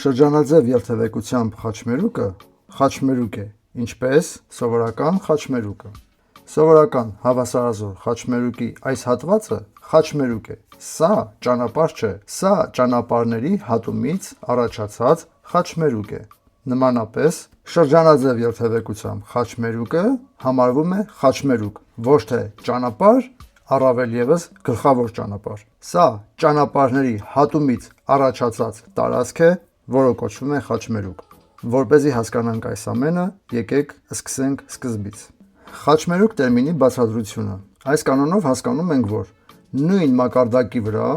Շրջանաձև երթևեկությամբ խաչմերուկը խաչմերուկ է, ինչպես սովորական խաչմերուկը։ Սովորական հավասարազոր խաչմերուկի այս հատվածը խաչմերուկ է, սա ճանապարհ չէ, սա ճանապարհների հատումից առաջացած խաչմերուկ է։ Նմանապես, շրջանաձև երթևեկությամբ խաչմերուկը համարվում է խաչմերուկ, ոչ թե ճանապարհ, առավել ևս գլխավոր ճանապարհ։ Սա ճանապարհների հատումից առաջացած տարածք է, որը կոչվում է խաչմերուկ։ Որպեսզի հասկանանք այս ամենը, եկեք սկսենք սկզբից։ Խաչմերուկ տերմինի բացատրությունը։ Այս կանոնով հասկանում ենք, որ նույն մակարդակի վրա,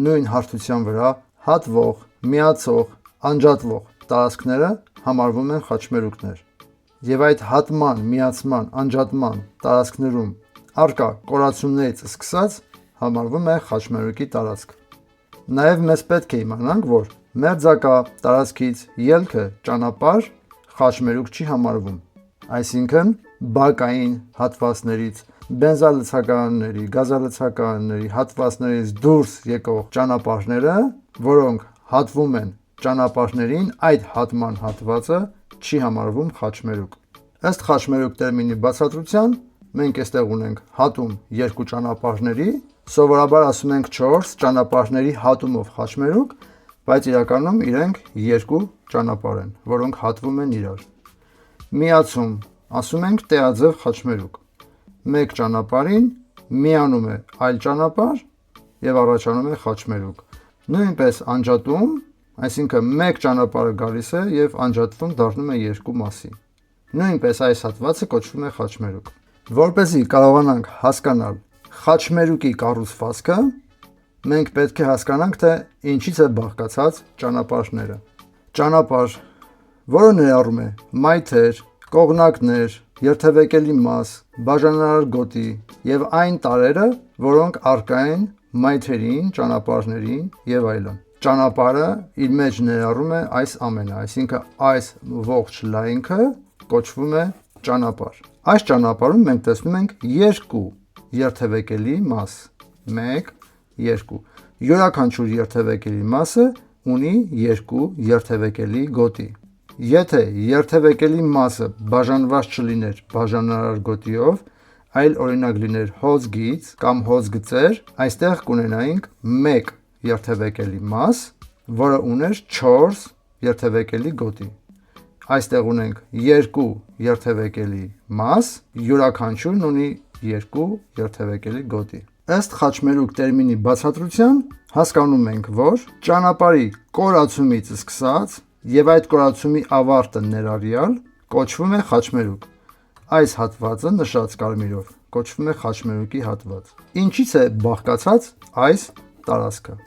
նույն հարթության վրա հատվող, միացող, անջատվող տարածքները համարվում են խաչմերուկներ, և այդ հատման, միացման, անջատման տարածքներում առկա կորացումներից սկսած համարվում է խաչմերուկի տարածք։ Նաև մեզ պետք է իմանանք, որ մերձակա տարածքից ելքը ճանապարհ խաչմերուկ չի համարվում, այսինքն բակային հատվածներից, բենզալցակարանների, գազալցակարանների հատվածներից դուրս եկող ճանապարհները, որոնք հատվում են ճանապարհներին, այդ հատման հատվածը չի համարվում խաչմերուկ։ Ըստ խաչմերուկ տերմինի բացատրության, մենք այստեղ ունենք հատում երկու ճանապարհների, սովորաբար ասում ենք 4 ճանապարհների հատումով խաչմերուկ, բայց իրականում իրենք երկու ճանապարհ են, որոնք հատվում են իրար։ Միացում, ասում ենք տեղաձև խաչմերուկ, մեկ ճանապարհին միանում է այլ ճանապարհ և առաջանում է խաչմերուկ։ Նույնպես անջատում, այսինքն մեկ ճանապարհը գալիս է և անջատվում դառնում է երկու մասի։ Նույնպես այս հատվածը կոչվում է խաչմերուկ։ Որպեսզի կարողանանք հասկանալ խաչմերուկի կառուցվածքը, մենք պետք է հասկանանք, թե ինչից է բաղկացած ճանապարհները։ Ճանապարհ, որը ներառում է մայթեր, կողմնակներ, երթևեկելի մաս, բաժանարար գոտի և այն տարրերը, որոնք առկա են մայթերին, ճանապարհներին և այլն։ Ճանապարհը իր մեջ ներառում է այս ամենը, այսինքն այս ողջ լայնքը կոչվում է ճանապարհ։ Այս ճանապարհում մենք տեսնում ենք երկու երթևեկելի մաս, 1, 2։ Յուրաքանչյուր երթևեկելի մասը ունի երկու երթևեկելի գոտի։ Եթե երթևեկելի մասը բաժանված չլիներ բաժանարար գոտիով, այլ օրինակ լիներ հոձգիծ կամ հոձգծեր, այստեղ կունենայինք մեկ երթևեկելի մաս, որը ուներ 4 երթևեկելի գոտի։ Այստեղ ունենք երկու երթևեկելի մաս, յուրաքանչյուրն ունի երկու երթևեկելի գոտի։ Ըստ խաչմերուկ տերմինի բացատրության, հասկանում ենք, որ ճանապարհի կորացումից սկսած և այդ կորացումի ավարտը ներառյալ կոչվում է խաչմերուկ։ Այս հատվածը նշած կարմիրով կոչվում է խաչմերուկի հատված։ Ինչից է բաղկացած այս տարածքը։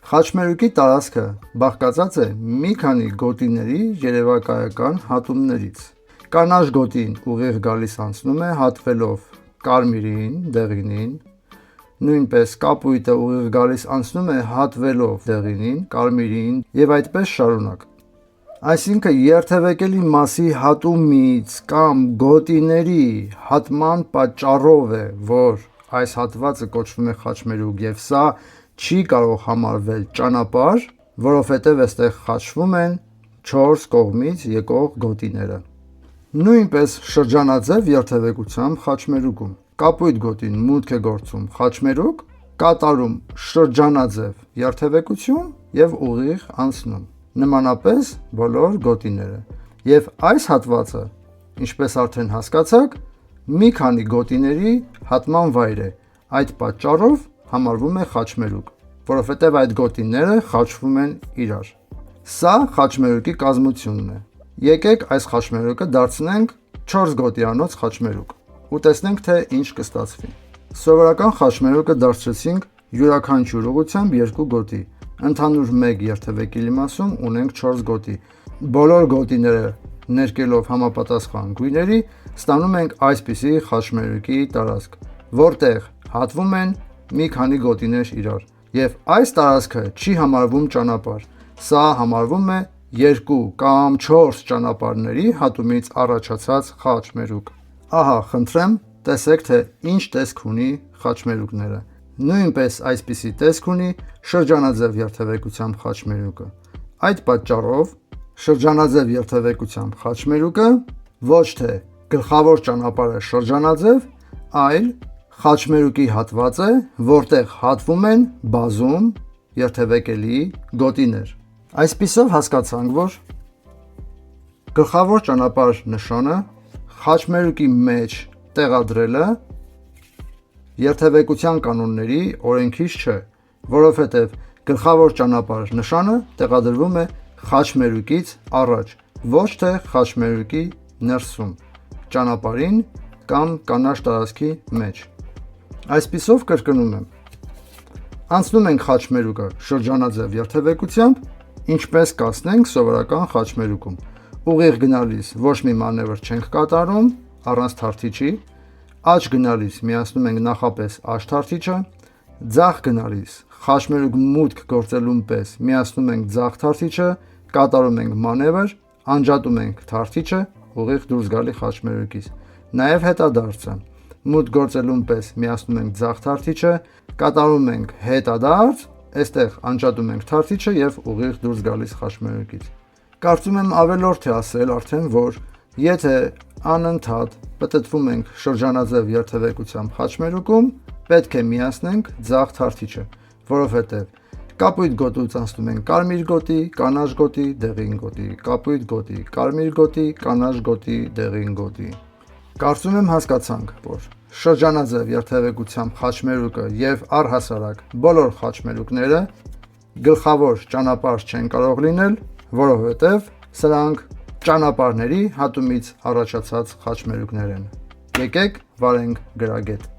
Խաչմերուկի տարածքը բաղկացած է մի քանի գոտիների երևակայական հատումներից։ Կանաչ գոտին ուղիղ գալիս անցնում է հատվելով կարմիրին, դեղինին, նույնպես կապույտը ուղիղ գալիս անցնում է հատվելով դեղինին, կարմիրին և այդպես շարունակ։ Այսինքն երթևեկելի մասի հատումից կամ գոտիների հատման պատճառով է, որ այս հատվածը կոչվում է խաչմերուկ և սա չի կարող համարվել ճանապարհ, որովհետև այստեղ խաչվում են 4 կողմից եկող գոտիները։ Նույնպես շրջանաձև երթևեկությամբ խաչմերուկում կապույտ գոտին մուտք է գործում խաչմերուկ, կատարում շրջանաձև երթևեկություն և ուղիղ անցնում։ Նմանապես բոլոր գոտիները։ Եվ այս հատվածը, ինչպես արդեն հասկացաք, մի քանի գոտիների հատման վայր է, այդ պատճառով համարվում է խաչմերուկ, որովհետև այդ գոտիները խաչվում են իրար։ Սա խաչմերուկի կազմությունն է։ Եկեք այս խաչմերուկը դարձնենք 4 գոտիանոց խաչմերուկ ու տեսնենք, թե ինչ կստացվի։ Սովորական խաչմերուկը դարձրեցինք յուրաքանչյուր ուղղությամբ 2 գոտի, ընդհանուր մեկ երթևեկելի մասում ունենք 4 գոտի։ Բոլոր գոտիները ներկելով համապատասխան գույների, ստանում ենք այսպիսի խաչմերուկի տարածք, որտեղ հատվում են մի քանի գոտիներ իրար, և այս տարածքը չի համարվում ճանապարհ, սա համարվում է 2 կամ 4 ճանապարհների հատումից առաջացած խաչմերուկ։ Ահա, խնդրեմ, տեսեք, թե ինչ տեսք ունի խաչմերուկները։ Նույնպես այսպիսի տեսք ունի շրջանաձև երթևեկությամբ խաչմերուկը։ Այդ պատճառով շրջանաձև երթևեկությամբ խաչմերուկը ոչ թե գլխավոր ճանապարհը շրջանաձև, այլ խաչմերուկի հատված է, որտեղ հատվում են բազում երթևեկելի գոտիներ։ Այսպիսով հասկացանք, որ գլխավոր ճանապարհ նշանը խաչմերուկի մեջ տեղադրելը երթևեկության կանոնների օրենքից չէ, որովհետև գլխավոր ճանապարհ նշանը տեղադրվում է խաչմերուկից առաջ, ոչ թե խաչմերուկի ներսում, ճանապարհին կամ կանաչ տարածքի մեջ։ Այսպիսով կրկնում եմ. անցնում ենք խաչմերուկը շրջանաձև երթևեկությամբ, ինչպես կացնենք սովորական խաչմերուկում։ Ուղիղ գնալիս ոչ մի մանևր չենք կատարում առանց թարթիչի, աջ գնալիս միացնում ենք նախապես աջ թարթիչը, ձախ գնալիս խաչմերուկ մուտք գործելուն պես միացնում ենք ձախ թարթիչը, կատարում ենք մանևր, անջատում ենք թարթիչը ուղիղ դուրս գալի խաչմերուկից։ Նաև հետադարձը մուտք գործելուն պես միացնում ենք ձախ թարթիչը, կատարում ենք հետադարձ, այստեղ անջատում ենք թարթիչը եւ ուղիղ դուրս գալիս խաչմերուկից։ Կարծում եմ ավելորդ է ասել արդեն, որ եթե անընդհատ պտտվում ենք շրջանաձև երթևեկությամբ խաչմերուկում, պետք է միացնենք ձախ թարթիչը, որովհետև կապույտ գոտուց անցնում ենք կարմիր գոտի, կանաչ գոտի, դեղին գոտի, կապույտ գոտի, կարմիր գոտի, կանաչ գոտի, դեղին գոտի։ Կարծում եմ հասկացանք, որ շրջանաձև երթևեկությամբ խաչմերուկը եւ առհասարակ բոլոր խաչմերուկները գլխավոր ճանապարհ չեն կարող լինել, որովհետև սրանք ճանապարհների հատումից առաջացած խաչմերուկներ են։ Եկեք վարենք գրագետ։